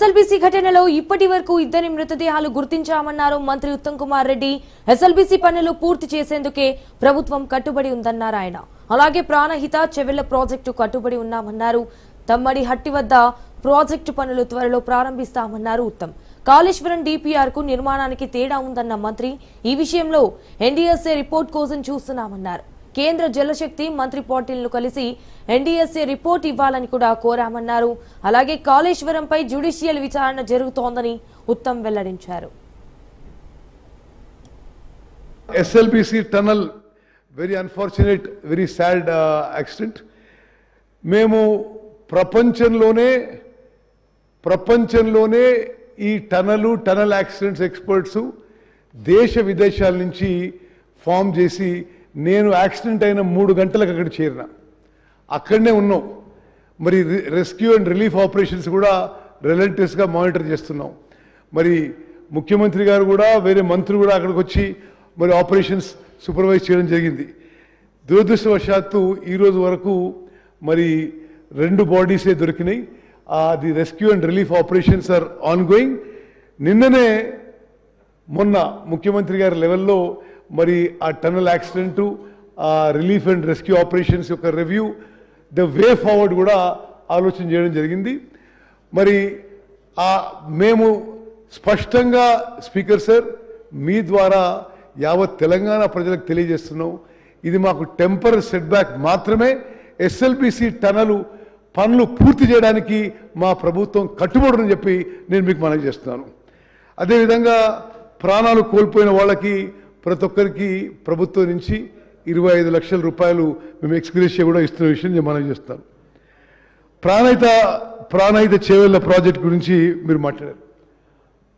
SLBC ఘటనలో ఇప్పటి వరకు 2 మృతదేహాలు గుర్తించామన్నారు మంత్రి ఉత్తమ్ కుమార్ రెడ్డి. ఎస్ఎల్బీసీ పనులు పూర్తి చేసేందుకే ప్రభుత్వం కట్టుబడి ఉందన్నారు ఆయన. అలాగే ప్రాణహిత చెవెళ్ల ప్రాజెక్టు కట్టుబడి ఉన్నామన్నారు. తమ్మడి హట్టి వద్ద ప్రాజెక్టు పనులు త్వరలో ప్రారంభిస్తామన్నారు ఉత్తమ్. కాళేశ్వరం డీపీఆర్ కు నిర్మాణానికి తేడా ఉందన్న మంత్రి ఈ విషయంలో ఎన్డీఎస్ఏ రిపోర్ట్ కోసం చూస్తున్నామన్నారు. కేంద్ర జలశక్తి మంత్రి పాటిల్ను కలిసి ఎన్డీఎస్ఏ రిపోర్ట్ ఇవ్వాలని కూడా కోరామన్నారు. అలాగే కాళేశ్వరంపై జ్యుడిషియల్ విచారణ జరుగుతోందని ఉత్తమ్ వెల్లడించారు. SLBC tunnel very unfortunate, very sad accident. మేము ప్రపంచంలోనే ఈ టనల్ యాక్సిడెంట్స్ ఎక్స్పర్ట్స్ దేశ విదేశాల నుంచి ఫామ్ చేసి నేను యాక్సిడెంట్ అయిన 3 గంటలకు అక్కడ చేరిన, అక్కడనే ఉన్నాం. మరి రెస్క్యూ అండ్ రిలీఫ్ ఆపరేషన్స్ కూడా రిలెంటెస్గా మానిటర్ చేస్తున్నాం. మరి ముఖ్యమంత్రి గారు కూడా వేరే మంత్రులు కూడా అక్కడికి వచ్చి మరి ఆపరేషన్స్ సూపర్వైజ్ చేయడం జరిగింది. దురదృష్టవశాత్తు ఈరోజు వరకు మరి 2 బాడీసే దొరికినాయి. The rescue and relief operations are ongoing. నిన్ననే మొన్న ముఖ్యమంత్రి గారి లెవెల్లో మరి ఆ tunnel accident, relief and rescue operations యొక్క రివ్యూ, ద వే ఫార్వర్డ్ కూడా ఆలోచన చేయడం జరిగింది. మరి మేము స్పష్టంగా స్పీకర్ సార్ మీ ద్వారా యావత్ తెలంగాణ ప్రజలకు తెలియజేస్తున్నాం, ఇది మాకు టెంపరరీ సెట్ బ్యాక్ మాత్రమే. ఎస్ఎల్బీసీ టనలు పనులు పూర్తి చేయడానికి మా ప్రభుత్వం కట్టుబడుని చెప్పి నేను మీకు మనవి చేస్తున్నాను. అదేవిధంగా ప్రాణాలు కోల్పోయిన వాళ్ళకి ప్రతి ఒక్కరికి ప్రభుత్వం నుంచి 25 లక్షల రూపాయలు మేము ఎక్స్గ్రేషియా కూడా ఇస్తున్న విషయం నేను మనవి చేస్తాను. ప్రాణహిత చేవెళ్ల ప్రాజెక్ట్ గురించి మీరు మాట్లాడారు.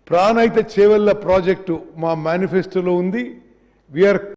ప్రాణహిత చేవెళ్ల ప్రాజెక్టు మా మేనిఫెస్టోలో ఉంది. వీఆర్